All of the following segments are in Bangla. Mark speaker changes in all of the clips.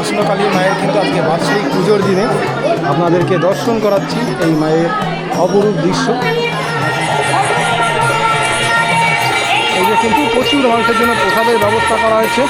Speaker 1: কৃষ্ণকালী মায়ের কিন্তু আজকে বার্ষিক পুজোর দিনে আপনাদেরকে দর্শন করাচ্ছি এই মায়ের অপরূপ দৃশ্য। এই যে কিন্তু প্রচুর মানুষের জন্য প্রসাদের ব্যবস্থা করা হয়েছে।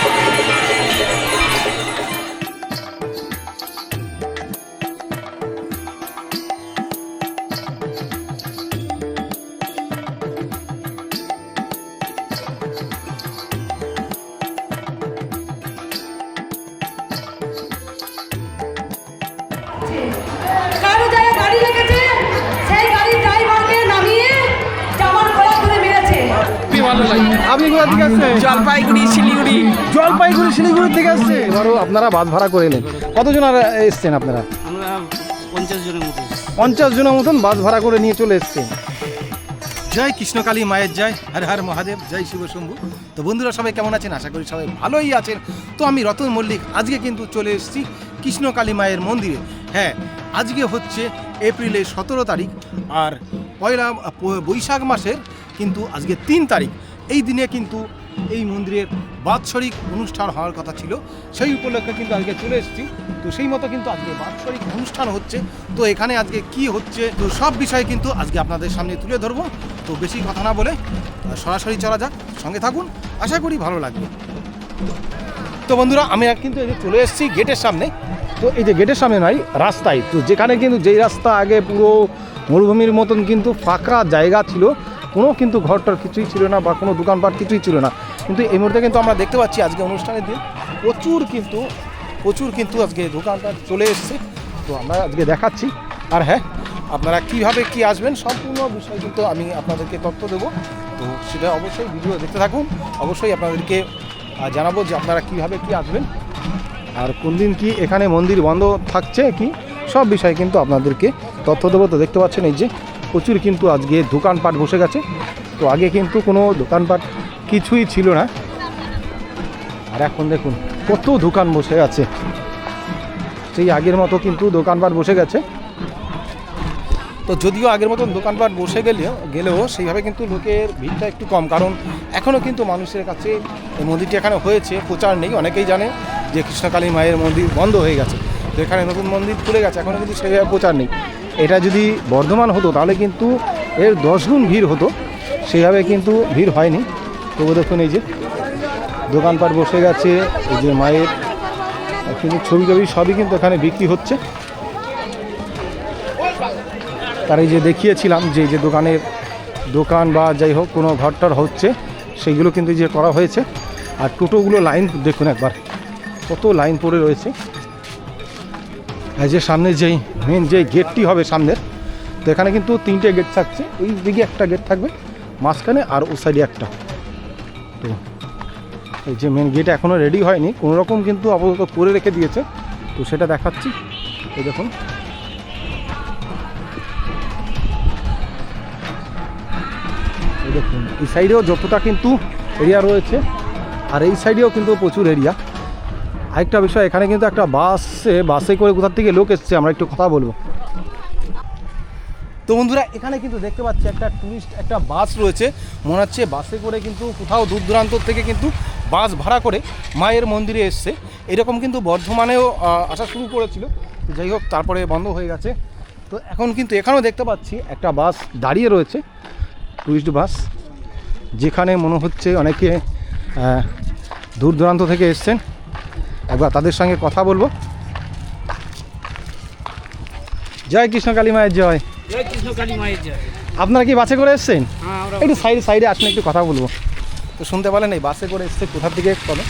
Speaker 1: আপনি কোথা থেকে আসছেন?
Speaker 2: জলপাইগুড়ি শিলিগুড়ি।
Speaker 1: জলপাইগুড়ি শিলিগুড়ি থেকে আসছে। এবারও আপনারা বাস ভাড়া করে এলেন। কতজন আর এসছেন আপনারা?
Speaker 2: আমরা 50 জনের মতো।
Speaker 1: 50 জনের মতন বাস ভাড়া করে নিয়ে চলে এসছেন। জয় কৃষ্ণকালী মায়ের জয়, হর হর মহাদেব, জয় শিব শম্ভু। তো বন্ধুরা সবাই কেমন আছেন? আশা করি সবাই ভালোই আছেন। তো আমি রতন মল্লিক আজকে কিন্তু চলে এসেছি কৃষ্ণকালী মায়ের মন্দিরে। হ্যাঁ, আজকে হচ্ছে এপ্রিলের 17 তারিখ আর পয়লা বৈশাখ মাসের কিন্তু আজকে 3 তারিখ। এই দিনে কিন্তু এই মন্দিরের বাৎসরিক অনুষ্ঠান হওয়ার কথা ছিল, সেই উপলক্ষে কিন্তু আজকে চলে এসেছি। তো সেই মতো কিন্তু আজকে বাৎসরিক অনুষ্ঠান হচ্ছে। তো এখানে আজকে কি হচ্ছে তো সব বিষয়ে কিন্তু আজকে আপনাদের সামনে তুলে ধরবো। তো বেশি কথা না বলে সরাসরি চলা যাক, সঙ্গে থাকুন, আশা করি ভালো লাগবে। তো বন্ধুরা আমি কিন্তু এই যে চলে এসেছি গেটের সামনে। তো এই যে গেটের সামনে নয়, রাস্তায়। তো যেখানে কিন্তু যেই রাস্তা আগে পুরো মরুভূমির মতন কিন্তু ফাঁকা জায়গা ছিল, কোনো কিন্তু ঘরটার কিছুই ছিল না বা কোনো দোকানপাট কিছুই ছিল না। কিন্তু এই মুহূর্তে কিন্তু আমরা দেখতে পাচ্ছি আজকে অনুষ্ঠানের দিন প্রচুর কিন্তু আজকে দোকানপাট চলে এসছে। তো আমরা আজকে দেখাচ্ছি। আর হ্যাঁ, আপনারা কীভাবে কি আসবেন সম্পূর্ণ বিষয় কিন্তু আমি আপনাদেরকে তথ্য দেবো। তো সেটা অবশ্যই ভিডিও দেখতে থাকুন। অবশ্যই আপনাদেরকে জানাবো যে আপনারা কীভাবে কি আসবেন আর কোন দিন কি এখানে মন্দির বন্ধ থাকছে কি সব বিষয়ে কিন্তু আপনাদেরকে তথ্য দেবো। তো দেখতে পাচ্ছেন এই যে প্রচুর কিন্তু আজকে দোকানপাট বসে গেছে। তো আগে কিন্তু কোনো দোকানপাট কিছুই ছিল না, আর এখন দেখুন কত দোকান বসে আছে। সেই আগের মতো কিন্তু দোকানপাট বসে গেছে। তো যদিও আগের মতন দোকানপাট বসে গেলেও সেইভাবে কিন্তু লোকের ভিড়টা একটু কম, কারণ এখনও কিন্তু মানুষের কাছে এই মন্দিরটি এখানে হয়েছে, প্রচার নেই। অনেকেই জানে যে কৃষ্ণকালী মায়ের মন্দির বন্ধ হয়ে গেছে, তো এখানে নতুন মন্দির খুলে গেছে, এখনও কিন্তু সেইভাবে প্রচার নেই। এটা যদি বর্ধমান হতো তাহলে কিন্তু এর 10 গুণ ভিড় হতো, সেইভাবে কিন্তু ভিড় হয়নি। তবু দেখুন এই যে দোকানপাট বসে গেছে, এই যে মায়ের কিন্তু ছবি সবই কিন্তু এখানে বিক্রি হচ্ছে। তার এই যে দেখিয়েছিলাম যে এই যে দোকান বা যাই হোক কোনো ঘরটার হচ্ছে, সেইগুলো কিন্তু যে করা হয়েছে। আর টোটোগুলো লাইন দেখুন একবার কত লাইন পড়ে রয়েছে। এই যে সামনে যেই মেন যে গেটটি হবে সামনের, তো এখানে কিন্তু 3টে গেট থাকছে। ওই দিকে একটা গেট থাকবে মাঝখানে, আর ও সাইডে একটা। তো এই যে মেন গেট এখনও রেডি হয়নি, কোনো রকম কিন্তু আপাতত করে রেখে দিয়েছে। তো সেটা দেখাচ্ছি। এই দেখুন দেখুন এই সাইডেও যতটা কিন্তু এরিয়া রয়েছে, আর এই সাইডেও কিন্তু প্রচুর এরিয়া। আরেকটা বিষয়, এখানে কিন্তু একটা বাসে করে কোথার থেকে লোক এসছে, আমরা একটু কথা বলবো। তো বন্ধুরা এখানে কিন্তু দেখতে পাচ্ছি একটা বাস রয়েছে, মনে হচ্ছে বাসে করে কিন্তু কোথাও দূর দূরান্ত থেকে কিন্তু বাস ভাড়া করে মায়ের মন্দিরে এসছে। এরকম কিন্তু বর্ধমানেও আসা শুরু করেছিল, যাই হোক তারপরে বন্ধ হয়ে গেছে। তো এখন কিন্তু এখানেও দেখতে পাচ্ছি একটা বাস দাঁড়িয়ে রয়েছে, টুরিস্ট বাস, যেখানে মনে হচ্ছে অনেকে দূর দূরান্ত থেকে এসছেন। একবার তাদের সঙ্গে কথা বলবো। জয় কৃষ্ণকালী মায়ের জয়।
Speaker 2: জয় কৃষ্ণকালী মায়ের জয়।
Speaker 1: আপনারা কি বাসে করে এসছেন?
Speaker 2: হ্যাঁ,
Speaker 1: একটু সাইডে আসলে একটু কথা বলবো। তো শুনতে পারেন এই বাসে করে এসছে কোথা থেকে কবে?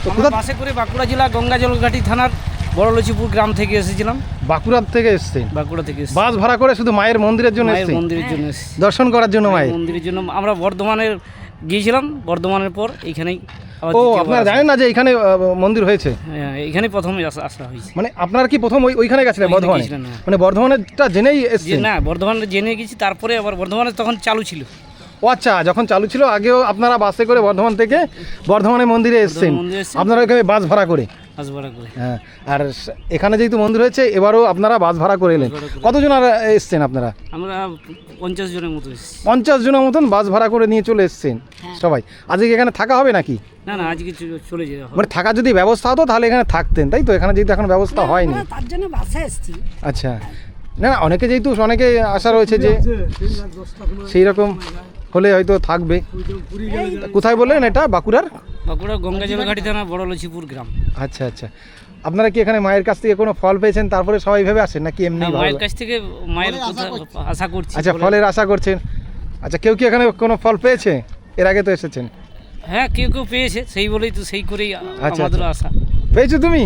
Speaker 1: তো
Speaker 2: আমরা বাসে করে বাঁকুড়া জেলা গঙ্গাজলঘাটি থানার বড়লচিপুর গ্রাম থেকে এসেছিলাম।
Speaker 1: বাঁকুড়া থেকে এসছেন?
Speaker 2: বাঁকুড়া থেকে
Speaker 1: বাস ভাড়া করে শুধু মায়ের মন্দিরের জন্য এসেছেন?
Speaker 2: মন্দিরের জন্য
Speaker 1: দর্শন করার জন্য মায়ের
Speaker 2: মন্দিরের জন্য। আমরা বর্ধমানের গিয়েছিলাম, বর্ধমানের পর এইখানেই।
Speaker 1: ও, আপনারা জানেন না যে এখানে মন্দির হয়েছে?
Speaker 2: হ্যাঁ, এখানেই প্রথমে আসা হয়েছে।
Speaker 1: মানে আপনারা কি প্রথম ওইখানে গেছিলেন বর্ধমানে? মানে বর্ধমানেরটা জেনেই এসেছেন?
Speaker 2: না, বর্ধমানে জেনে গেছি, তারপরে আবার বর্ধমানে তখন চালু ছিল।
Speaker 1: ও আচ্ছা, যখন চালু ছিল আগেও আপনারা বাসে করে বর্ধমান থেকে বর্ধমানের মন্দিরে এসেছেন? আপনারা এখানে বাস ভাড়া করে?
Speaker 2: বাস ভাড়া করে।
Speaker 1: হ্যাঁ, আর এখানে যেহেতু মন্দির হয়েছে এবারও আপনারা বাস ভাড়া করে এলেন। কতজন আর এসছেন আপনারা?
Speaker 2: আমরা 50 জনের মতো এসেছি।
Speaker 1: 50 জনের মতন বাস ভাড়া করে নিয়ে চলে এসছেন সবাই। আজকে এখানে থাকা হবে নাকি?
Speaker 2: না না, আজকে চলে যেতে হবে।
Speaker 1: মানে থাকার যদি ব্যবস্থা হতো তাহলে এখানে থাকতেন, তাই তো? এখানে যেহেতু এখন ব্যবস্থা হয়নি,
Speaker 3: তার জন্য বাসে এসেছি।
Speaker 1: আচ্ছা। না না, অনেকে যেহেতু অনেকে আশা রয়েছে যে সেই রকম হলে হয়তো থাকবে। কোথায় বললেন এটা? বাঁকুড়ার?
Speaker 2: বাঁকুড়া গঙ্গাজলঘাটি থানা বড় লচিপুর গ্রাম।
Speaker 1: আচ্ছা আচ্ছা। আপনারা কি এখানে মায়ের কাছ থেকে কোনো ফল পেয়েছেন তারপরে সবাই ভেবে আসেন নাকি এমনি?
Speaker 2: হ্যাঁ, মায়ের কাছ থেকে মায়ের কথা আশা করছি।
Speaker 1: আচ্ছা, ফলের আশা করছেন। আচ্ছা, কেউ কি এখানে কোনো ফল পেয়েছে? এর আগে তো এসেছেন।
Speaker 2: হ্যাঁ, কেউ কেউ পেয়েছে, সেই বলেই তো সেই করেই
Speaker 1: আচ্ছা,
Speaker 2: আমাদের আশা।
Speaker 1: পেয়েছো তুমি?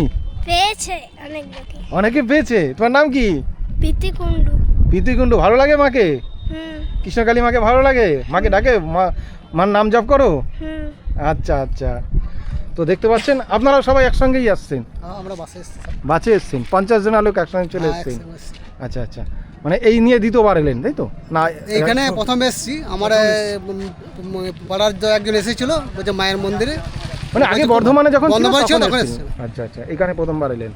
Speaker 4: পেয়েছে অনেক লোকে।
Speaker 1: অনেকে পেয়েছে। তোমার নাম কি?
Speaker 4: পিতিকুণ্ডু।
Speaker 1: পিতৃকুণ্ডু। ভালো লাগে মাকে?
Speaker 4: হুম
Speaker 1: কৃষ্ণকালী মাকে ভালো লাগে? মাকে ডাকে? মার নাম জপ করো?
Speaker 4: হুম।
Speaker 1: আচ্ছা আচ্ছা। তো দেখতে পাচ্ছেন আপনারা সবাই একসঙ্গেই আসছেন?
Speaker 3: আমরা বাসে এসেছি।
Speaker 1: বাসে এসছেন 50 জন লোক একসঙ্গে চলে এসছেন। আচ্ছা আচ্ছা। মানে এই নিয়ে দ্বিতীয়বার এলেন, তাই তো? না,
Speaker 3: এইখানে প্রথম এসেছি। আমার পাড়ার একজন এসেছিল বলছে মায়ের মন্দিরে।
Speaker 1: মানে আগে বর্ধমানে যখন ছিল
Speaker 3: বর্ধমানে ছিল
Speaker 1: তখন
Speaker 3: তখন
Speaker 1: এসেছেন।
Speaker 3: এসেছিলাম।
Speaker 1: আচ্ছা আচ্ছা, এখানে প্রথমবার এলেন।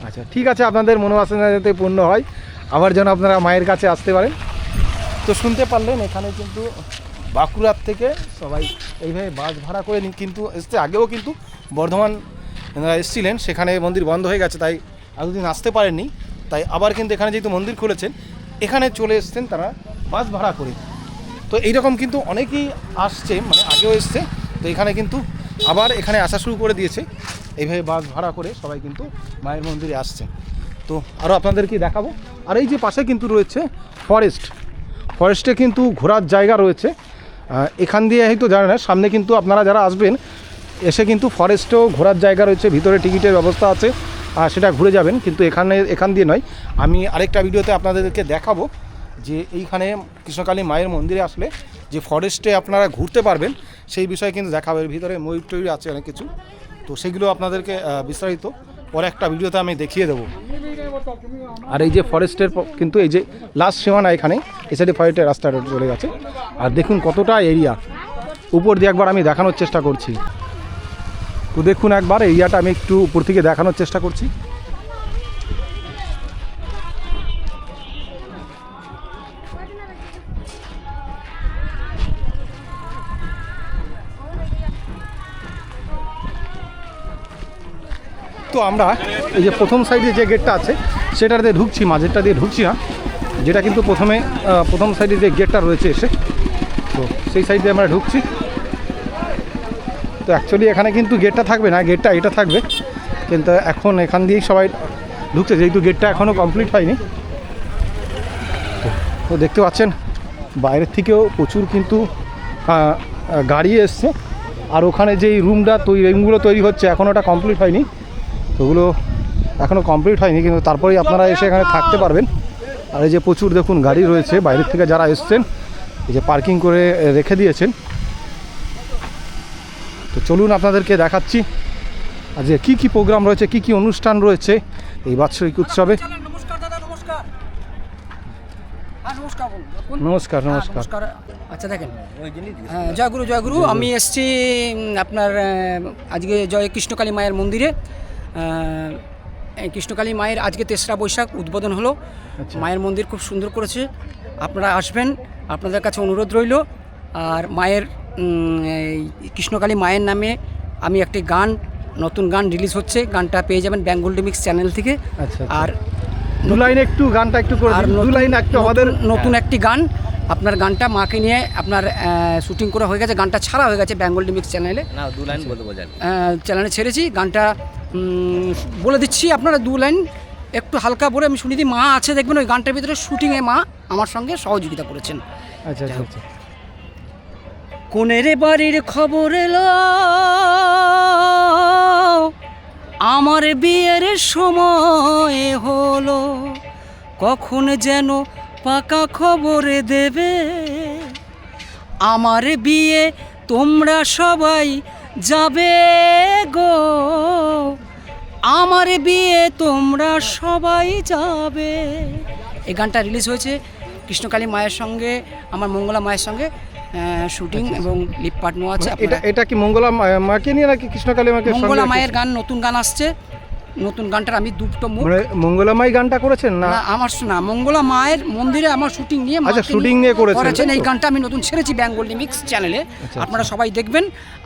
Speaker 1: আচ্ছা, ঠিক আছে, আপনাদের মনোবাসনা যাতে পূর্ণ হয়, আবার যেন আপনারা মায়ের কাছে আসতে পারেন। তো শুনতে পারলেন এখানে কিন্তু বাঁকুড়ার থেকে সবাই এইভাবে বাস ভাড়া করে কিন্তু এসছে। আগেও কিন্তু বর্ধমান এসেছিলেন, সেখানে মন্দির বন্ধ হয়ে গেছে, তাই এতদিন আসতে পারেননি। তাই আবার কিন্তু এখানে যেহেতু মন্দির খুলেছেন এখানে চলে এসছেন তারা বাস ভাড়া করে। তো এইরকম কিন্তু অনেকেই আসছে, মানে আগেও এসছে, তো এখানে কিন্তু আবার এখানে আসা শুরু করে দিয়েছে। এইভাবে বাস ভাড়া করে সবাই কিন্তু মায়ের মন্দিরে আসছে। তো আরও আপনাদেরকে দেখাবো। আর এই যে পাশে কিন্তু রয়েছে ফরেস্টে কিন্তু ঘোরার জায়গা রয়েছে। এখান দিয়ে হয়তো জানেন না, সামনে কিন্তু আপনারা যারা আসবেন এসে কিন্তু ফরেস্টেও ঘোরার জায়গা রয়েছে, ভিতরে টিকিটের ব্যবস্থা আছে, আর সেটা ঘুরে যাবেন। কিন্তু এখান দিয়ে নয়, আমি আরেকটা ভিডিওতে আপনাদেরকে দেখাবো যে এইখানে কৃষ্ণকালী মায়ের মন্দিরে আসলে যে ফরেস্টে আপনারা ঘুরতে পারবেন সেই বিষয়ে কিন্তু দেখাবে। এর ভিতরে ময়ূর টয়ূর আছে অনেক কিছু, তো সেগুলো আপনাদেরকে বিস্তারিত পরে একটা ভিডিওতে আমি দেখিয়ে দেবো। আর এই যে ফরেস্টের কিন্তু এই যে লাস্ট সীমানা, এখানে এই সাইডে ফরেস্টের রাস্তাটা চলে গেছে। আর দেখুন কতটা এরিয়া, উপর দিয়ে একবার আমি দেখানোর চেষ্টা করছি। তো দেখুন একবার এরিয়াটা আমি একটু উপর থেকে দেখানোর চেষ্টা করছি। তো আমরা এই যে প্রথম সাইডে যে গেটটা আছে সেটার দিয়ে ঢুকছি, মাঝেরটা দিয়ে ঢুকছি না, যেটা কিন্তু প্রথম সাইডে যে গেটটা রয়েছে এসে, তো সেই সাইড দিয়ে আমরা ঢুকছি। তো অ্যাকচুয়ালি এখানে কিন্তু গেটটা থাকবে না, গেটটা এটা থাকবে, কিন্তু এখন এখান দিয়েই সবাই ঢুকছে যেহেতু গেটটা এখনও কমপ্লিট হয়নি। তো দেখতে পাচ্ছেন বাইরের থেকেও প্রচুর কিন্তু গাড়ি এসছে। আর ওখানে যেই রুমগুলো তৈরি হচ্ছে এখনও ওটা কমপ্লিট হয়নি, ওগুলো এখনও কমপ্লিট হয়নি, কিন্তু তারপরেই আপনারা এসে এখানে থাকতে পারবেন। আর এই যে প্রচুর দেখুন গাড়ি রয়েছে বাইরের থেকে যারা এসছেন, এই যে পার্কিং করে রেখে দিয়েছেন। তো চলুন আপনাদেরকে দেখাচ্ছি আজকে কী কী প্রোগ্রাম রয়েছে, কী কী অনুষ্ঠান রয়েছে এই বাৎসরিক উৎসবে। নমস্কার নমস্কার।
Speaker 5: আচ্ছা দেখেন, জয়গুরু জয়গুরু। আমি এসছি আপনার আজকে জয় কৃষ্ণকালী মায়ের মন্দিরে। এই কৃষ্ণকালী মায়ের আজকে 3রা বৈশাখ উদ্বোধন হলো। মায়ের মন্দির খুব সুন্দর করেছে, আপনারা আসবেন, আপনাদের কাছে অনুরোধ রইল। আর মায়ের কৃষ্ণকালী মায়ের নামে আমি একটি নতুন গান রিলিজ হচ্ছে, গানটা পেয়ে যাবেন বেঙ্গল ডিমিক্স চ্যানেল থেকে।
Speaker 1: আচ্ছা,
Speaker 5: আর
Speaker 1: দু লাইন একটু গানটা একটু করে দিন, দু লাইন একটু আমাদের
Speaker 5: নতুন একটি গান, আপনার গানটা মাকে নিয়ে আপনার শুটিং করা হয়ে গেছে, গানটা ছাড়া হয়ে গেছে বেঙ্গল ডিমিক্স চ্যানেলে।
Speaker 2: না, 2 লাইন বলতে বোঝান।
Speaker 5: চ্যানেলে ছেড়েছি গানটা, বলে দিচ্ছি আপনারা 2 লাইন একটু হালকা বলে আমি শুনিয়ে দিই। মা আছে দেখবেন ওই গানটার ভিতরে, শুটিংয়ে মা আমার সঙ্গে সহযোগিতা করেছেন।
Speaker 1: আচ্ছা আচ্ছা।
Speaker 5: কোনের বাড়ির খবর এলো, আমার বিয়ের সময় হলো, কখন যেন পাকা খবর দেবে। আমার বিয়ে তোমরা সবাই যাবে গো, আমার বিয়ে তোমরা সবাই যাবে। এই গানটা রিলিজ হয়েছে কৃষ্ণকালী মায়ের সঙ্গে, আমার মঙ্গলা মায়ের সঙ্গে শুটিং এবং লিপ পার্ট নেওয়া আছে।
Speaker 1: এটা কি মঙ্গলা মাকে নিয়ে নাকি কৃষ্ণকালী মাকে?
Speaker 5: মঙ্গলা মায়ের গান, নতুন গান আসছে, নতুন গানটার আমি দুটো মুখ
Speaker 1: মানে মঙ্গলামাই গানটা করেছেন না?
Speaker 5: না, আমার না, মঙ্গলা মায়ের মন্দিরে আমার শুটিং নিয়ে
Speaker 1: আচ্ছা,
Speaker 5: মাকে
Speaker 1: শুটিং নিয়ে করেছেন,
Speaker 5: করেছেন।
Speaker 1: তাই
Speaker 5: এই
Speaker 1: তো?
Speaker 5: গানটা আমি নতুন ছেড়েছি বেঙ্গলি মিক্স চ্যানেলে, আপনারা সবাই দেখবেন।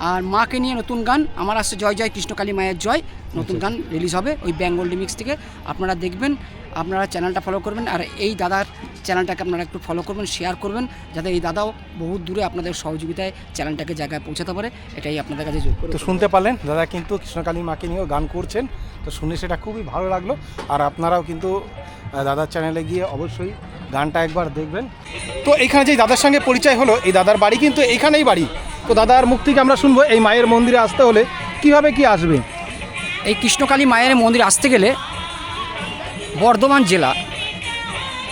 Speaker 5: আর মাকে নিয়ে নতুন গান আমার আসছে, জয় জয় কৃষ্ণকালী মায়ের জয়, নতুন গান রিলিজ হবে ওই বেঙ্গলি মিক্স থেকে, আপনারা দেখবেন, আপনারা চ্যানেলটা ফলো করবেন। আর এই দাদার চ্যানেলটাকে আপনারা একটু ফলো করবেন, শেয়ার করবেন, যাতে এই দাদাও বহু দূরে আপনাদের সহযোগিতায় চ্যানেলটাকে জায়গায় পৌঁছাতে পারে, এটাই আপনাদের কাছে যোগ করে।
Speaker 1: তো শুনতে পারলেন দাদা কিন্তু কৃষ্ণকালী মাকে নিয়েও গান করছেন, তো শুনে সেটা খুবই ভালো লাগলো। আর আপনারাও কিন্তু দাদার চ্যানেলে গিয়ে অবশ্যই গানটা একবার দেখবেন। তো এইখানে যে দাদার সঙ্গে পরিচয় হলো, এই দাদার বাড়ি কিন্তু এইখানেই বাড়ি। তো দাদার মুখ থেকে আমরা শুনবো এই মায়ের মন্দিরে আসতে হলে কিভাবে কি আসবে।
Speaker 5: এই কৃষ্ণকালী মায়ের মন্দির আসতে গেলে বর্ধমান জেলা,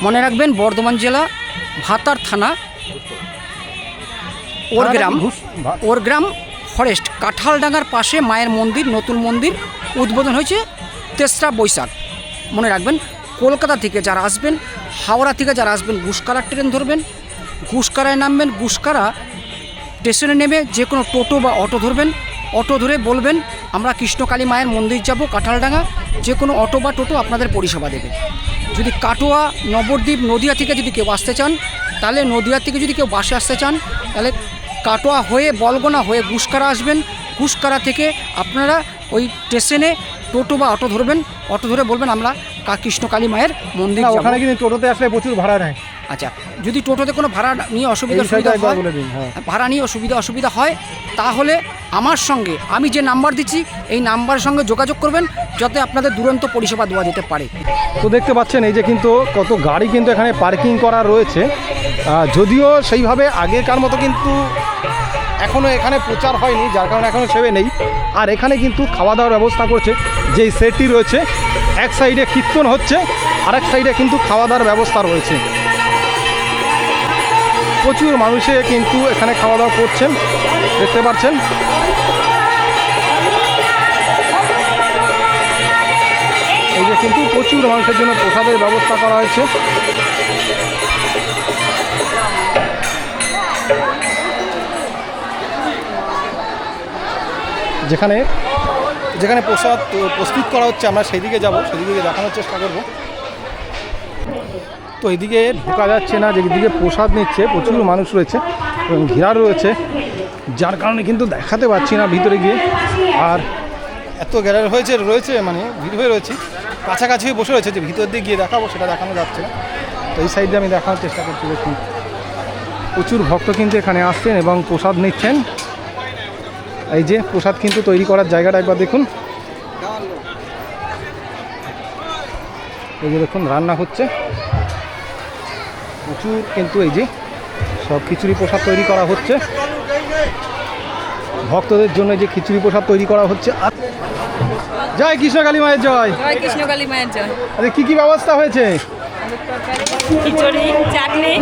Speaker 5: মনে রাখবেন বর্ধমান জেলা ভাতার থানা ওরগ্রাম ফরেস্ট কাঁঠালডাঙ্গার পাশে মায়ের মন্দির, নতুন মন্দির উদ্বোধন হয়েছে 3রা বৈশাখ। মনে রাখবেন কলকাতা থেকে যারা আসবেন, হাওড়া থেকে যারা আসবেন গুসকারা ট্রেন ধরবেন, গুসকারায় নামবেন, গুসকারা স্টেশনে নেমে যে কোনো টোটো বা অটো ধরবেন, অটো ধরে বলবেন আমরা কৃষ্ণকালী মায়ের মন্দির যাব কাঁঠালডাঙ্গা, যে কোনো অটো বা টোটো আপনাদের পরিষেবা দেবে। যদি কাটোয়া, নবদ্বীপ, নদিয়া থেকে যদি কেউ আসতে চান, তাহলে নদিয়া থেকে যদি কেউ বাসে আসতে চান, তাহলে কাটোয়া হয়ে বলগোনা হয়ে গুসকারা আসবেন, গুসকারা থেকে আপনারা ওই স্টেশনে টোটো বা অটো ধরবেন, অটো ধরে বলবেন আমরা কৃষ্ণকালী মায়ের মন্দির যাব।
Speaker 1: ওখানে কিন্তু টোটোতে আসলে প্রচুর ভাড়া নেয়।
Speaker 5: আচ্ছা, যদি টোটোতে কোনো ভাড়া নিয়ে অসুবিধা হয়, ভাড়া নিয়ে অসুবিধা হয়, তাহলে আমার সঙ্গে আমি যে নাম্বার দিচ্ছি এই নাম্বারের সঙ্গে যোগাযোগ করবেন, যাতে আপনাদের দুরন্ত পরিষেবা দেওয়া যেতে পারে।
Speaker 1: তো দেখতে পাচ্ছেন এই যে কিন্তু কত গাড়ি কিন্তু এখানে পার্কিং করা রয়েছে, যদিও সেইভাবে আগেকার মতো কিন্তু এখনও এখানে প্রচার হয়নি, যার কারণে এখনও সেবে নেই। আর এখানে কিন্তু খাওয়া দাওয়ার ব্যবস্থা করছে, যেই সেটটি রয়েছে এক সাইডে কীর্তন হচ্ছে, আরেক সাইডে কিন্তু খাওয়া দাওয়ার ব্যবস্থা রয়েছে। প্রচুর মানুষে কিন্তু এখানে খাওয়া দাওয়া করছেন, দেখতে পাচ্ছেন। এই যে কিন্তু প্রচুর মানুষের জন্য প্রসাদের ব্যবস্থা করা হয়েছে। যেখানে যেখানে প্রসাদ প্রস্তুত করা হচ্ছে আমরা সেই দিকে যাব, সেদিকে দেখানোর চেষ্টা করব। তো এদিকে ঢোকা যাচ্ছে না, যেদিকে প্রসাদ নিচ্ছে প্রচুর মানুষ রয়েছে এবং ঘেরা রয়েছে, যার কারণে কিন্তু দেখাতে পাচ্ছি না ভিতরে গিয়ে। আর এত ঘেরা রয়েছে মানে ভিড় হয়ে রয়েছে, কাছাকাছি হয়ে বসে রয়েছে, যে ভিতর দিয়ে গিয়ে দেখাবো সেটা দেখানো যাচ্ছে না। তো এই সাইডে আমি দেখানোর চেষ্টা করছি। দেখুন প্রচুর ভক্ত কিন্তু এখানে আসছেন এবং প্রসাদ নিচ্ছেন। এই যে প্রসাদ কিন্তু তৈরি করার জায়গাটা একবার দেখুন, এই যে দেখুন রান্না হচ্ছে প্রচুর, কিন্তু এই যে সব খিচুড়ি প্রসাদ তৈরি করা হচ্ছে ভক্তদের জন্য, যে খিচুড়ি প্রসাদ তৈরি করা হচ্ছে। জয় কৃষ্ণকালী মায়ের জয়।
Speaker 6: জয় কৃষ্ণকালী মায়ের জয়।
Speaker 1: আরে কি কি ব্যবস্থা হয়েছে?
Speaker 6: খিচুড়ি, চাটনি,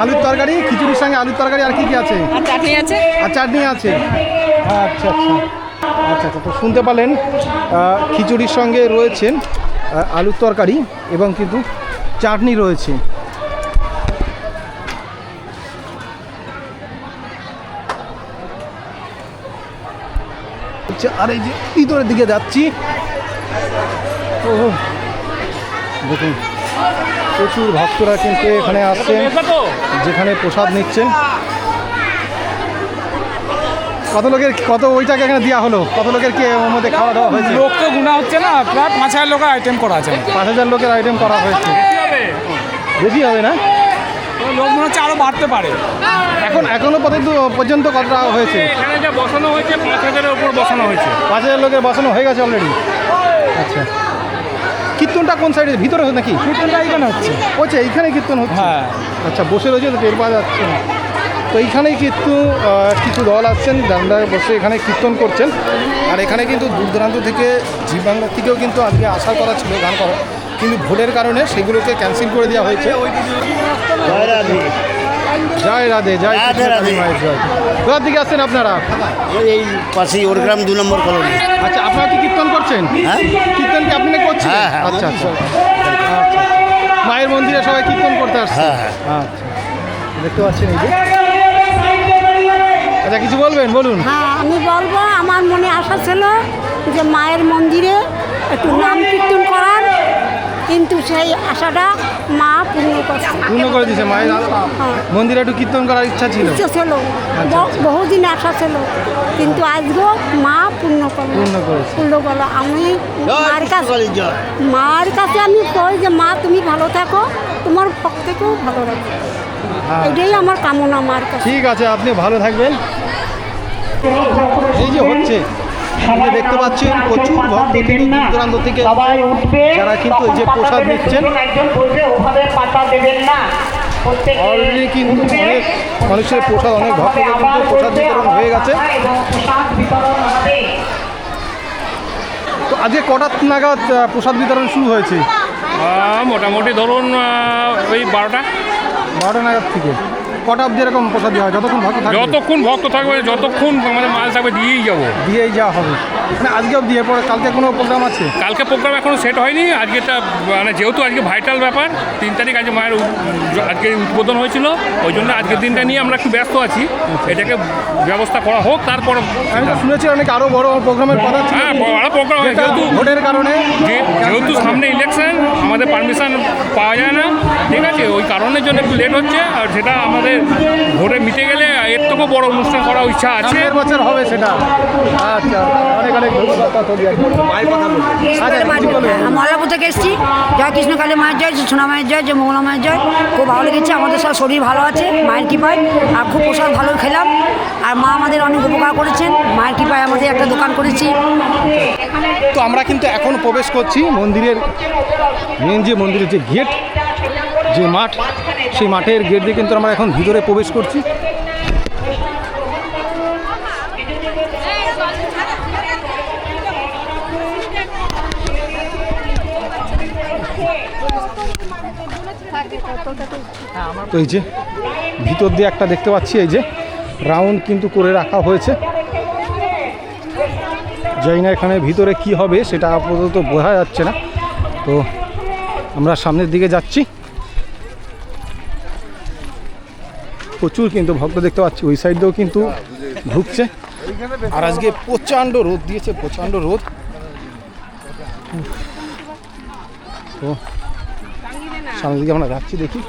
Speaker 1: আলুর তরকারি, খিচুড়ির সঙ্গে আলুর তরকারি, আর কি কি আছে?
Speaker 6: আর চাটনি আছে।
Speaker 1: আর চাটনি আছে। আচ্ছা আচ্ছা আচ্ছা আচ্ছা। তো শুনতে পারলেন খিচুড়ির সঙ্গে রয়েছেন আলুর তরকারি এবং কিন্তু চাটনি রয়েছে। আর এই যে ভিতরের দিকে যাচ্ছি, ও দেখুন প্রচুর ভক্তরা কিন্তু এখানে আসছেন, যেখানে প্রসাদ নিচ্ছেন। কত লোকের ওইটাকে এখানে দেওয়া হলো? কত লোকের কি ওর মধ্যে খাওয়া দাওয়া হয়েছে?
Speaker 7: লোক তো গুণা হচ্ছে না, প্রায় 5,000 লোকের আইটেম করা আছে।
Speaker 1: 5,000 লোকের আইটেম করা হয়েছে। বেশি হবে না?
Speaker 7: লোক মনে হচ্ছে আরো বাড়তে পারে।
Speaker 1: এখনো পর্যন্ত কতটা হয়েছে?
Speaker 7: এখানে যা বসানো হয়েছে 5,000-এর উপর বসানো হয়েছে।
Speaker 1: 5,000 লোকের বসানো হয়ে গেছে অলরেডি। আচ্ছা, কীর্তনটা কোন সাইডে, ভিতরে নাকি?
Speaker 7: কীর্তনটা এইখানে হচ্ছে।
Speaker 1: হচ্ছে এইখানে কীর্তন হচ্ছে?
Speaker 7: হ্যাঁ।
Speaker 1: আচ্ছা, বসে রয়েছে তো টের পাওয়া যাচ্ছে না। তো এইখানেই কিন্তু কিছু দল আসছেন, যারা বসে এখানে কীর্তন করছেন। আর এখানে কিন্তু দূর দূরান্ত থেকে জি বাংলা থেকেও কিন্তু আজকে আসার কথা ছিল গান করা, কিন্তু ভোটের কারণে সেগুলোকে ক্যান্সেল করে দেওয়া হয়েছে।
Speaker 8: জয় রাধে।
Speaker 1: জয় রাধে, জয় কৃষ্ণকালী মায়ের জয়। কোথার দিকে আসছেন আপনারা?
Speaker 8: এই পাশেই ওরগ্রাম 2 নম্বর কলোনি।
Speaker 1: আচ্ছা, আপনারা কি কীর্তন করছেন?
Speaker 8: হ্যাঁ,
Speaker 1: কীর্তন কি আপনি করছেন?
Speaker 8: হ্যাঁ, হ্যাঁ।
Speaker 1: আচ্ছা আচ্ছা আচ্ছা। মায়ের মন্দিরে সবাই কীর্তন করতে আসছে।
Speaker 8: হ্যাঁ, হ্যাঁ।
Speaker 1: আচ্ছা, দেখতে পাচ্ছেন এই যে। আচ্ছা, কিছু বলবেন, বলুন।
Speaker 9: হ্যাঁ, আমি বলবো আমার মনে আশা ছিল যে মায়ের মন্দিরে একটু নাম কীর্তন করার, কিন্তু সেই আশাটা মা পূর্ণ করছে।
Speaker 1: পূর্ণ করে দিয়েছে মায়ের মন্দিরে একটু কীর্তন করার ইচ্ছা ছিল।
Speaker 9: ইচ্ছে ছিল, বহুদিন আশা ছিল, কিন্তু আজকেও মা পূর্ণ করলো। পূর্ণ করলো। আমি মার কাছে আমি কই যে মা তুমি ভালো থাকো, তোমার ভক্তকেও ভালো রাখো, এটাই আমার কামনা মার কাছে।
Speaker 1: ঠিক আছে, আপনি ভালো থাকবেন। এই যে হচ্ছে দেখতে পাচ্ছি প্রচুর ভক্ত দূর দূরান্ত থেকে যারা কিন্তু এই যে প্রসাদ নিচ্ছেন। অলরেডি কিন্তু অনেক মানুষের প্রসাদ, অনেক ভক্তদের কিন্তু প্রসাদ বিতরণ হয়ে গেছে। তো আজকে কটা নাগাদ প্রসাদ বিতরণ শুরু হয়েছে?
Speaker 7: মোটামুটি ধরুন ওই 12টা
Speaker 1: নাগাদ থেকে কটা অবধি এরকম প্রসাদ দেওয়া হয়? যতক্ষণ ভক্ত থাকবে,
Speaker 7: যতক্ষণ ভক্ত থাকবে, যতক্ষণ আমাদের মাল থাকবে দিয়েই
Speaker 1: যাওয়া হবে। মানে আজকে অবধি, এরপরে কালকে কোনো প্রোগ্রাম আছে?
Speaker 7: কালকে প্রোগ্রাম এখনো সেট হয়নি। আজকেটা মানে যেহেতু আজকে ভাইটাল ব্যাপার, 3 তারিখ আজকে মায়ের আজকে উদ্বোধন হয়েছিল, ওই জন্য আজকের দিনটা নিয়ে আমরা একটু ব্যস্ত আছি। এটাকে ব্যবস্থা করা হোক, তারপর
Speaker 1: আমি তো শুনেছি অনেক আরও বড় প্রোগ্রামের কথা ছিল।
Speaker 7: হ্যাঁ, বড় প্রোগ্রাম হয়, যেহেতু
Speaker 1: ভোটের কারণে,
Speaker 7: যেহেতু সামনে ইলেকশন, আমাদের পারমিশন পাওয়া যায় না, ঠিক আছে, ওই কারণের জন্য একটু লেট হচ্ছে। আর সেটা আমাদের ভোটে মিটে গেলে এর থেকেও বড় অনুষ্ঠান করার ইচ্ছা আছে।
Speaker 1: বছর হবে সেটা। আচ্ছা, অনেক অনেক
Speaker 10: মল্লাপুর থেকে এসেছি। জয় কৃষ্ণ কালী মায়ের জয়, সোনা মায়ের জয়, জয় মঙ্গলা মায়ের জয়। খুব ভালো লেগেছে, আমাদের সব শরীর ভালো আছে মায়ের কৃপায়, আর খুব প্রসাদ ভালো খেলাম। আর মা আমাদের অনেক উপকার করেছেন, মায়ের কৃপায় আমাদের একটা দোকান করেছি।
Speaker 1: তো আমরা কিন্তু এখন প্রবেশ করছি মন্দিরের মেন যে মন্দিরের যে গেট, যে মাঠ, সেই মাঠের গেট দিয়ে কিন্তু আমরা এখন ভিতরে প্রবেশ করছি। তো এই যে ভিতর দিয়ে একটা দেখতে পাচ্ছি, এই যে রাউন্ড কিন্তু করে রাখা হয়েছে। জানি না এখানে ভিতরে কি হবে সেটা আপাতত বোঝা যাচ্ছে না। তো আমরা সামনের দিকে যাচ্ছি। প্রচুর কিন্তু ভক্ত দেখতে পাচ্ছি, ওই সাইড দিয়েও কিন্তু ঢুকছে। আর আজকে প্রচণ্ড রোদ দিয়েছে, প্রচণ্ড রোদ। তো সামনের দিকে আমরা যাচ্ছি, দেখি।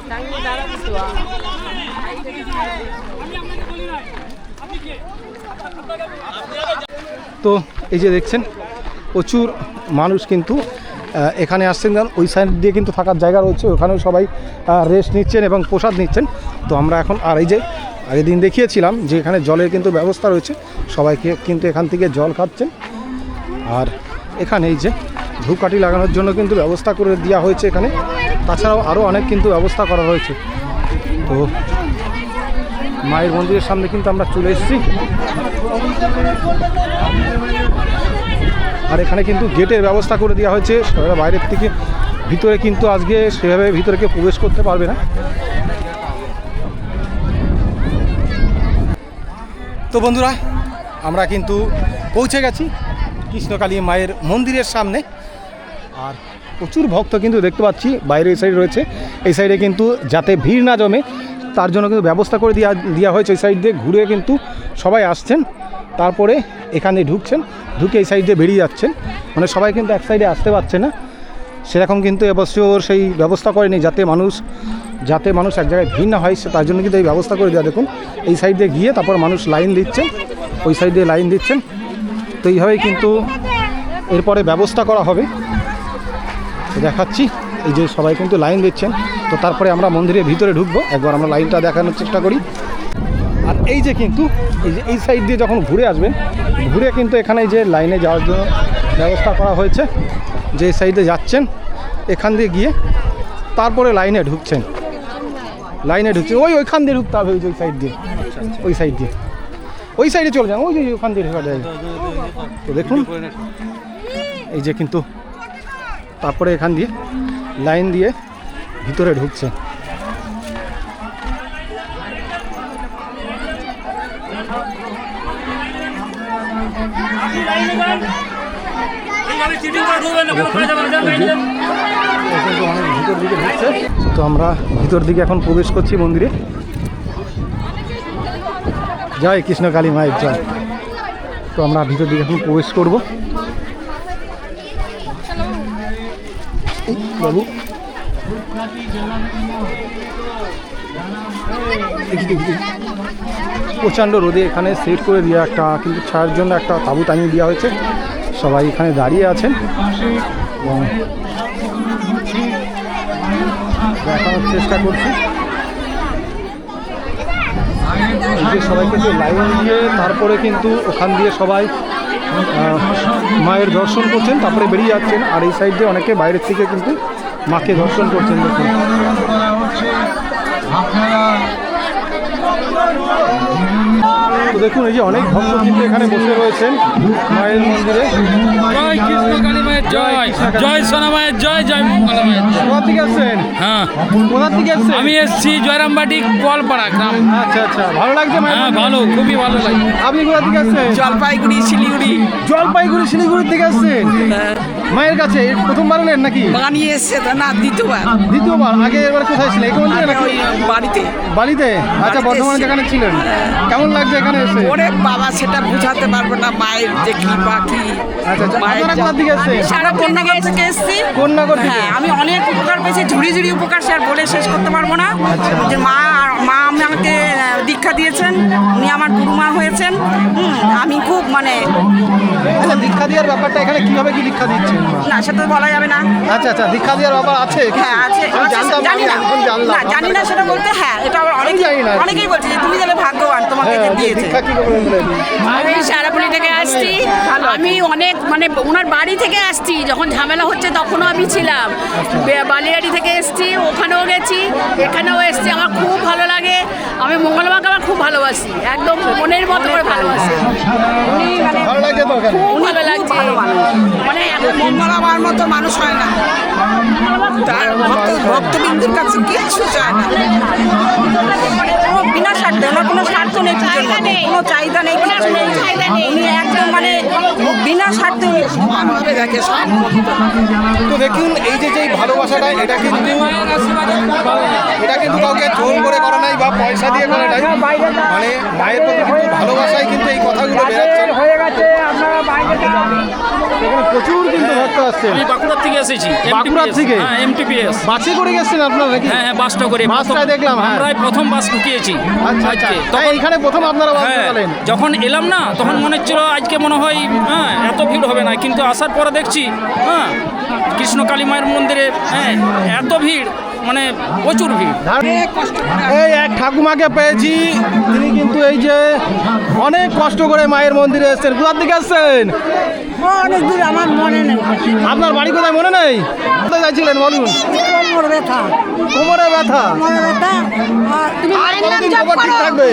Speaker 1: তো এই যে দেখছেন প্রচুর মানুষ কিন্তু এখানে আসছেন, কারণ ওই সাইড দিয়ে কিন্তু থাকার জায়গা রয়েছে, ওখানেও সবাই রেস্ট নিচ্ছেন এবং প্রসাদ নিচ্ছেন। তো আমরা এখন, আর এই যে আগের দিন দেখিয়েছিলাম যে এখানে জলের কিন্তু ব্যবস্থা রয়েছে, সবাইকে কিন্তু এখান থেকে জল খাচ্ছেন। আর এখানে এই যে ধূপকাঠি লাগানোর জন্য কিন্তু ব্যবস্থা করে দেওয়া হয়েছে এখানে। তাছাড়াও আরও অনেক কিন্তু ব্যবস্থা করা হয়েছে। তো মায়ের মন্দিরের সামনে কিন্তু আমরা চলে এসেছি। আর এখানে কিন্তু গেটের ব্যবস্থা করে দেওয়া হয়েছে, বাইরের থেকে ভিতরে কিন্তু আজকে সেভাবে ভিতরে কেউ প্রবেশ করতে পারবে না। তো বন্ধুরা, আমরা কিন্তু পৌঁছে গেছি কৃষ্ণকালী মায়ের মন্দিরের সামনে। আর প্রচুর ভক্ত কিন্তু দেখতে পাচ্ছি, বাইরে এই সাইড রয়েছে, এই সাইডে কিন্তু যাতে ভিড় না জমে তার জন্য কিন্তু ব্যবস্থা করে দেওয়া হয়েছে। এই সাইড দিয়ে ঘুরে কিন্তু সবাই আসছেন, তারপরে এখানে ঢুকছেন, ঢুকে এই সাইড দিয়ে বেরিয়ে যাচ্ছেন। মানে সবাই কিন্তু এক সাইডে আসতে পারছে না, সেরকম কিন্তু অবশ্য সেই ব্যবস্থা করেনি, যাতে মানুষ এক জায়গায় ভিড় না হয়, তার জন্য কিন্তু এই ব্যবস্থা করে দেওয়া। দেখুন এই সাইড দিয়ে গিয়ে তারপর মানুষ লাইন দিচ্ছেন, ওই সাইড দিয়ে লাইন দিচ্ছেন। তো এইভাবেই কিন্তু এরপরে ব্যবস্থা করা হবে। দেখাচ্ছি, এই যে সবাই কিন্তু লাইন দিচ্ছেন। তো তারপরে আমরা মন্দিরের ভিতরে ঢুকবো, একবার আমরা লাইনটা দেখানোর চেষ্টা করি। আর এই যে কিন্তু এই সাইড দিয়ে যখন ঘুরে আসবেন, ঘুরে কিন্তু এখানে যে লাইনে যাওয়ার জন্য ব্যবস্থা করা হয়েছে, যে সাইডে যাচ্ছেন এখান দিয়ে গিয়ে তারপরে লাইনে ঢুকছেন, ওইখান দিয়ে ঢুকতে হবে, ওই সাইড দিয়ে, ওই সাইডে চলে যান, ওই যে ওখান দিয়ে ঢোকা যায়। তো দেখুন এই যে কিন্তু তারপরে এখান দিয়ে লাইন দিয়ে ভিতরে ঢুকছে। ভিতর দিকে ঢুকছে। তো আমরা ভিতর দিকে এখন প্রবেশ করছি মন্দিরে। জয় কৃষ্ণ কালী মায়ের জয়। তো আমরা ভিতর দিকে এখন প্রবেশ করব। বাবু প্রচণ্ড রোদে এখানে সেট করে দিয়ে একটা কিন্তু ছায়ার জন্য একটা তাঁবু টাঙিয়ে দেওয়া হয়েছে। সবাই এখানে দাঁড়িয়ে আছেন এবং দেখানোর চেষ্টা করছি যে সবাইকে যে লাইন দিয়ে তারপরে কিন্তু ওখান দিয়ে সবাই মায়ের দর্শন করছেন, তারপরে বেরিয়ে যাচ্ছেন। আর এই সাইড দিয়ে অনেকে বাইরের থেকে কিন্তু মাকে দর্শন করছেন। দেখুন তো দেখুন এই যে অনেক ভক্ত কিন্তু এখানে বসে রয়েছেন মায়ের মন্দিরে।
Speaker 2: জয় কৃষ্ণ কালী মায়ের জয়, জয় সোনা মায়ের জয়, জয় মঙ্গলা মায়ের জয়।
Speaker 1: কোথা থেকে আসছেন?
Speaker 2: হ্যাঁ,
Speaker 1: কোথা থেকে আসছেন?
Speaker 2: আমি এসেছি জয়রামবাটি কলপাড়া গ্রাম।
Speaker 1: আচ্ছা আচ্ছা, ভালো লাগছে মায়ের
Speaker 2: হ্যাঁ,
Speaker 1: মন্দিরে?
Speaker 2: ভালো, খুবই ভালো লাগে।
Speaker 1: আপনি কোথা থেকে আসছেন?
Speaker 2: জলপাইগুড়ি, শিলিগুড়ি।
Speaker 1: জলপাইগুড়ি শিলিগুড়ি থেকে আসছেন মায়ের কাছে? প্রথমবার এলেন নাকি?
Speaker 5: বানিয়ে এসছে না দ্বিতীয়বার,
Speaker 1: দ্বিতীয়বার? আগে এবার কোথায় ছিলেন? এই মন্দিরে নাকি?
Speaker 5: বাড়িতে।
Speaker 1: বাড়িতে? আচ্ছা, বর্ধমানে যেখানে ছিলেন। কেমন লাগছে এখানে এসে?
Speaker 5: ওরে বাবা, সেটা বুঝাতে পারবো না, মায়ের যে কৃপা কি।
Speaker 1: আচ্ছা আচ্ছা, আপনারা কোথা থেকে আসছেন?
Speaker 5: সারা কন্যাগর থেকে এসেছি।
Speaker 1: কন্যাগর থেকে?
Speaker 5: হ্যাঁ, আমি অনেক উপকার পেয়েছি, ঝুড়ি ঝুড়ি উপকার, সে আর বলে শেষ করতে পারবো না। যে মা আমাকে দীক্ষা দিয়েছেন, উনি আমার গুরুমা হয়েছেন। আমি খুব মানে
Speaker 1: আচ্ছা, দীক্ষা দেওয়ার ব্যাপারটা এখানে কিভাবে কি দীক্ষা দিচ্ছেন?
Speaker 5: না, সেটা তো বলা যাবে না।
Speaker 1: আচ্ছা আচ্ছা, দীক্ষা দেওয়ার ব্যাপার আছে?
Speaker 5: হ্যাঁ আছে,
Speaker 1: আমি জানতাম না,
Speaker 5: জানি
Speaker 1: আমি
Speaker 5: না,
Speaker 1: এখন জানলাম।
Speaker 5: না জানি না সেটা বলতে। হ্যাঁ, এটা
Speaker 1: আমি জানি না।
Speaker 5: অনেকেই বলছে যে তুমি তাহলে ভাগ্যবান, তোমাকে
Speaker 1: হ্যাঁ,
Speaker 5: যে দিয়েছে।
Speaker 1: দীক্ষা কি করে বললেন?
Speaker 6: আমি সারাপুলি থেকে আসছি। আমি অনেক মানে ওনার বাড়ি থেকে আসছি, যখন ঝামেলা হচ্ছে তখনও আমি ছিলাম। বালিয়াড়ি থেকে এসছি, ওখানেও গেছি, এখানেও এসছি। আমার খুব ভালো লাগে। আমি মঙ্গলা মাকে আমার খুব ভালোবাসি, একদম মনের মতো করে ভালোবাসি। উনি মানে
Speaker 1: ভালো লাগছে তো এখানে?
Speaker 6: খুব ভালো লাগছে। মানে
Speaker 5: মঙ্গলা মার মতো মানুষ হয় না, তার ভক্তবিন্দুর কাছে কিচ্ছু চায় না। ও বিনা স্বার্থে, ওনার কোনো স্বার্থ নেই,
Speaker 6: চাহিদা নেই।
Speaker 5: কোনো চাহিদা নেই, কোনো
Speaker 6: চাহিদা নেই।
Speaker 5: উনি একদম মানে বিনা স্বার্থে সমানভাবে দেখে সব।
Speaker 1: তো দেখুন এই যে যেই ভালোবাসাটা, এটা কিন্তু কাউকে জোর করে করা নাই বা পয়সা দিয়ে করা নাই। মানে মায়ের প্রতি কিন্তু ভালোবাসায় কিন্তু এই কথাগুলো বেরোচ্ছে। এখানে প্রচুর কিন্তু ভক্ত আসছে।
Speaker 2: আমি বাঁকুড়ার থেকে এসেছি।
Speaker 1: বাঁকুড়ার থেকে?
Speaker 2: হ্যাঁ, MTPS।
Speaker 1: বাসে করে গেছেন আপনারা নাকি?
Speaker 2: হ্যাঁ হ্যাঁ, বাসটা করে।
Speaker 1: বাসটা দেখলাম, হ্যাঁ।
Speaker 2: আমরাই প্রথম বাস ঢুকিয়েছি
Speaker 1: আচ্ছা আচ্ছা,
Speaker 2: আজকে।
Speaker 1: তাই এইখানে প্রথম আপনারা বাস
Speaker 2: হ্যাঁ,
Speaker 1: চালালেন?
Speaker 2: যখন এলাম না তখন মনে হচ্ছিল আজকে মনে হয় হ্যাঁ এত ভিড় হবে না, কিন্তু আসার পরে দেখছি হ্যাঁ কৃষ্ণ কালী মায়ের মন্দিরে হ্যাঁ এত ভিড়, মানে প্রচুর ভিড়।
Speaker 1: এই এক ঠাকুমাকে পেয়েছি, তিনি কিন্তু এই যে অনেক কষ্ট করে মায়ের মন্দিরে এসেছেন। কোথার দিকে আসছেন?
Speaker 9: অনেক দূর, আমার মনে নেই।
Speaker 1: আপনার বাড়ি কোথায় মনে নেই? কোথায় যাচ্ছিলেন বলুন?
Speaker 9: কোমর ব্যথা,
Speaker 1: কোমরে ব্যথা?
Speaker 9: কোমর ব্যথা। তুমি
Speaker 1: আর কতদিন কোমর ঠিক থাকবে?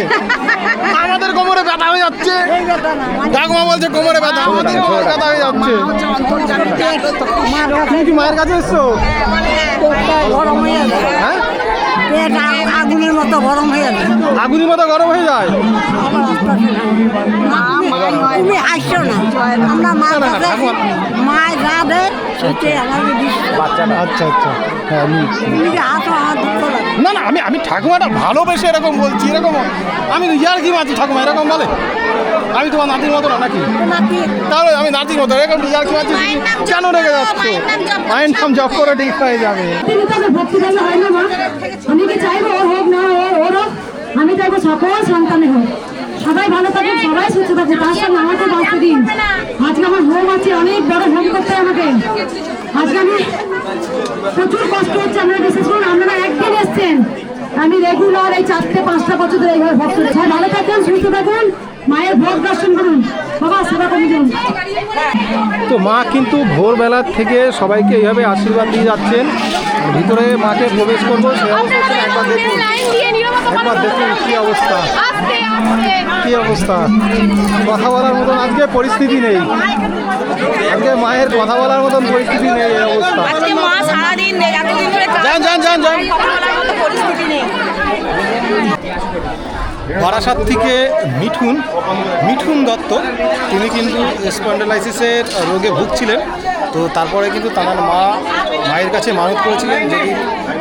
Speaker 1: আমাদের কোমরে ব্যথা হয়ে যাচ্ছে।
Speaker 9: এই ব্যথা না,
Speaker 1: ঠাকুমা বলছে কোমরে ব্যথা, আমাদের কোমরে ব্যথা হয়ে যাচ্ছে।
Speaker 9: আমার
Speaker 1: তুমি কি মায়ের কাছে এসছো?
Speaker 9: পেটটা গরম হয়ে যায়,
Speaker 1: হ্যাঁ,
Speaker 9: পেট আগুনের মতো গরম হয়ে যায়।
Speaker 1: আগুনের মতো গরম হয়ে যায়।
Speaker 9: তুমি আসছো না, আমরা মার
Speaker 1: না, না,
Speaker 9: কাছে
Speaker 1: ঠাকুমা।
Speaker 9: মায় যা দেয় সেটাই আমাকে
Speaker 1: বাচ্চাটা আচ্ছা আচ্ছা, হ্যাঁ
Speaker 9: তুমি যে আসো আমার দুঃখ লাগে।
Speaker 1: না না, আমি ঠাকুমাটা ভালোবেসে এরকম বলছি। এরকম আমি ইয়ার কি মাছি, ঠাকুমা এরকম বলে? আমি তোমার নাতির মতো না নাকি? তাহলে আমি নাতির মতো এরকম ইয়ার কি মাছি? কেন রেখে যাচ্ছ? মায়ের নাম জপ করে ঠিক হয়ে যাবে।
Speaker 9: আমি কি চাইবো ও হোক না ওর হোক, আমি চাইবো সকল সন্তানের হোক। সবাই ভালো থাকুক, সবাই সুস্থ থাকুক, তার সঙ্গে আমাকে বাঁচতে দিন। আজকে আমার হোম আছে, অনেক বড় হোম করতে হয় আমাকে। আজকে আমি প্রচুর কষ্ট হচ্ছে, আপনারা বিশেষ করুন, আপনারা একদিন এসছেন। আমি রেগুলার এই 4-5টা বছর ধরে এইভাবে ভক্ত। সবাই ভালো থাকুন, সুস্থ থাকুন, মায়ের ভোগ দর্শন করুন, বাবা সেবা করে দিন।
Speaker 1: তো মা কিন্তু ভোরবেলা থেকে সবাইকে এইভাবে আশীর্বাদ দিয়ে যাচ্ছেন। ভিতরে মাকে প্রবেশ করবো, সে অবস্থা একবার দেখুন, একবার দেখুন কি অবস্থা, কি অবস্থা। কথা বলার মতন আজকে পরিস্থিতি নেই, আজকে মায়ের কথা বলার মতন পরিস্থিতি নেই, এই অবস্থা।
Speaker 6: আজকে মা সারাদিন এতদিন ধরে
Speaker 1: যান যান যান যান।
Speaker 6: কথা বলার মতো পরিস্থিতি নেই।
Speaker 1: বারাসাত থেকে মিঠুন দত্ত, তিনি কিন্তু স্পন্ডালাইসিসের রোগে ভুগছিলেন। তো তারপরে কিন্তু তার মায়ের কাছে মানত করেছিলেন যদি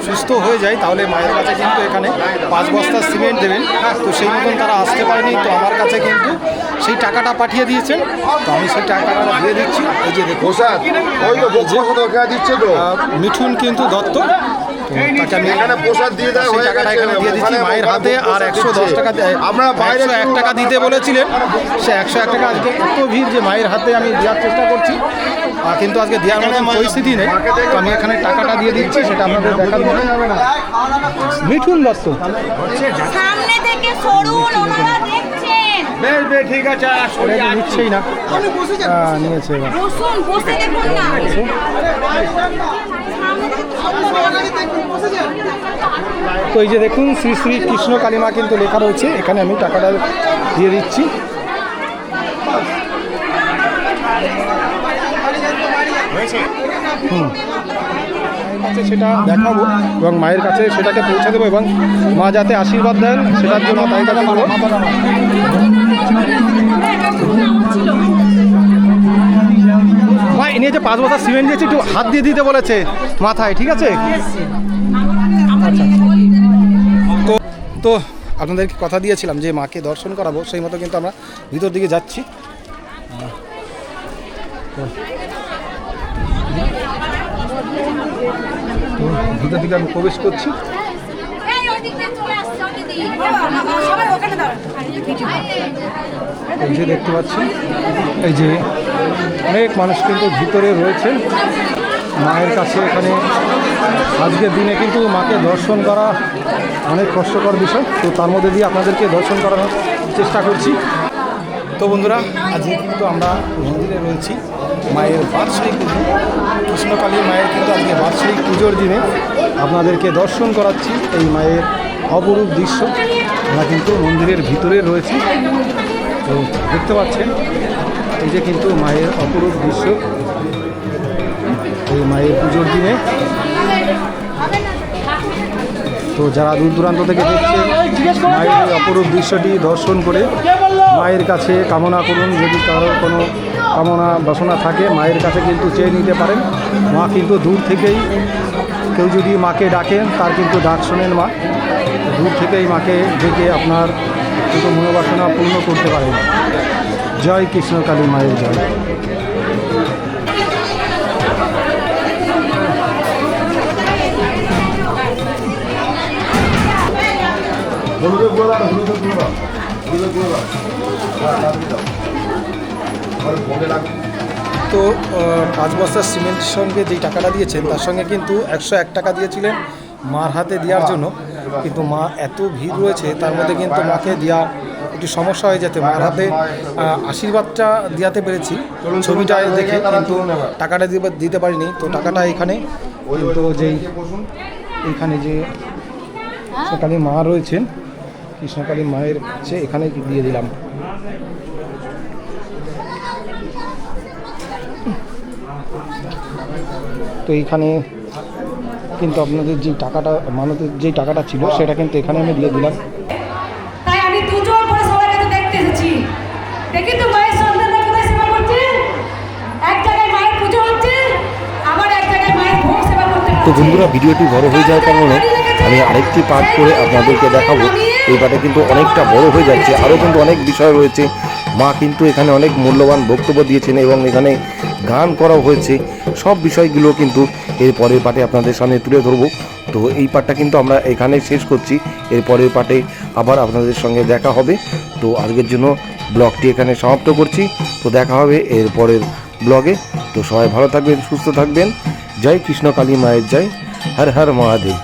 Speaker 1: সুস্থ হয়ে যায় তাহলে মায়ের কাছে কিন্তু এখানে 5 বস্তা সিমেন্ট দেবেন। তো সেই মতন তারা আসতে পারেনি, তো আমার কাছে কিন্তু সেই টাকাটা পাঠিয়ে দিয়েছেন। তো আমি সেই টাকাটা দিয়ে দিচ্ছি। এই যে দেখুন মিঠুন কিন্তু দত্ত, তাকে আমি
Speaker 11: প্রসাদ দিয়ে দেওয়া
Speaker 1: সেই টাকাটা এখানে দিয়ে দিচ্ছি মায়ের হাতে। আর 110 টাকা,
Speaker 11: আমরা বাইরে
Speaker 1: 101 টাকা দিতে বলেছিলেন, সে 101 টাকা আজকে এত ভিড় যে মায়ের হাতে আমি দেওয়ার চেষ্টা করছি, কিন্তু আজকে দেওয়ার মতো পরিস্থিতি নেই। তো আমি এখানে টাকাটা দিয়ে দিচ্ছি, সেটা আপনাদের দেখার মনে যাবে না। মিঠুন দত্ত
Speaker 6: সামনে থেকে সরুন, ওনারা দেখছেন।
Speaker 11: ঠিক আছে,
Speaker 1: নিচ্ছেই না, নিয়েছে এবার।
Speaker 6: বসুন, বসে দেখুন না।
Speaker 1: তো এই যে দেখুন শ্রী শ্রী কৃষ্ণ কালীমা কিন্তু লেখা রয়েছে এখানে, আমি টাকাটা দিয়ে দিচ্ছি। সেটা দেখাবো এবং মায়ের কাছে সেটাকে পৌঁছে দেবো এবং মা যাতে আশীর্বাদ দেন সেটার জন্য তাই কথা বলবো। মা এ নিয়ে যে 5 বস্তা সিমেন্ট দিয়েছি একটু হাত দিয়ে দিতে বলেছে মাথায়, ঠিক আছে? আচ্ছা, তো আপনাদেরকে কথা দিয়েছিলাম যে মাকে দর্শন করাবো, সেই মতো কিন্তু আমরা ভিতর দিকে যাচ্ছি। তো ভিতর দিকে আমি প্রবেশ করছি। এই যে দেখতে পাচ্ছি, এই যে অনেক মানুষ কিন্তু ভিতরে রয়েছেন মায়ের কাছে। এখানে আজকের দিনে কিন্তু মাকে দর্শন করা অনেক কষ্টকর বিষয়, তো তার মধ্যে দিয়ে আপনাদেরকে দর্শন করানোর চেষ্টা করছি। তো বন্ধুরা, আজকে কিন্তু আমরা মন্দিরে রয়েছি মায়ের বার্ষিক পুজো, কৃষ্ণকালী মায়ের কিন্তু আজকে বার্ষিক পুজোর দিনে আপনাদেরকে দর্শন করাচ্ছি এই মায়ের অপরূপ দৃশ্য। আমরা কিন্তু মন্দিরের ভিতরে রয়েছি, তো দেখতে পাচ্ছেন এই যে কিন্তু মায়ের অপরূপ দৃশ্য এই মায়ের পুজোর দিনে। তো যারা দূর দূরান্ত থেকে দেখছেন মায়ের এই অপরূপ দৃশ্যটি দর্শন করে মায়ের কাছে কামনা করুন। যদি কারোর কোনো কামনা বাসনা থাকে মায়ের কাছে কিন্তু চেয়ে নিতে পারেন। মা কিন্তু দূর থেকেই, কেউ যদি মাকে ডাকেন তার কিন্তু ডাক শোনেন মা। দূর থেকেই মাকে ডেকে আপনার কিন্তু মনোবাসনা পূর্ণ করতে পারেন। জয় কৃষ্ণকালী মায়ের জয়। তো 5 বস্তা সিমেন্টের সঙ্গে যেই টাকাটা দিয়েছেন তার সঙ্গে কিন্তু 101 টাকা দিয়েছিলেন মার হাতে দেওয়ার জন্য, কিন্তু মা এত ভিড় রয়েছে তার মধ্যে কিন্তু মাকে দেওয়া একটু সমস্যা হয়ে যেতে মার হাতে আশীর্বাদটা দেওয়াতে পেরেছি ছবিটা দেখে, কিন্তু টাকাটা দিতে পারিনি। তো টাকাটা এখানে কিন্তু যেই এখানে যে কৃষ্ণকালী মা রয়েছেন, কৃষ্ণকালী মায়ের কাছে এখানে দিয়ে দিলাম। তো এইখানে কিন্তু আপনাদের যে টাকাটা মানতের যে টাকাটা ছিল সেটা কিন্তু এখানে আমি দিয়ে দিলাম।
Speaker 9: তাই আমি দুজন করে সবাইকে তো দেখতে এসেছি, দেখি তো মায়ের সন্তানরা কোথায় সেবা করছে। এক জায়গায় মায়ের পুজো হচ্ছে, আবার এক জায়গায় মায়ের ভোগ সেবা করতে।
Speaker 12: তো বন্ধুরা, ভিডিওটি বড় হয়ে যাওয়ার কারণে আমি আরেকটি পার্ট করে আপনাদেরকে দেখাবো। এই পার্টে কিন্তু অনেকটা বড় হয়ে যাচ্ছে, আরও কিন্তু অনেক বিষয় রয়েছে। মা কিন্তু এখানে অনেক মূল্যবান বক্তব্য দিয়েছেন এবং এখানে গান করাও হয়েছে। সব বিষয়গুলো কিন্তু এর পরের পার্টে আপনাদের সামনে তুলে ধরবো। তো এই পার্টটা কিন্তু আমরা এখানে শেষ করছি, এর পরের পার্টে আবার আপনাদের সঙ্গে দেখা হবে। তো আজকের জন্য ব্লগটি এখানে সমাপ্ত করছি। তো দেখা হবে এর পরের ব্লগে। তো সবাই ভালো থাকবেন, সুস্থ থাকবেন। জয় কৃষ্ণকালী মায়ের জয়। হর হর মহাদেব।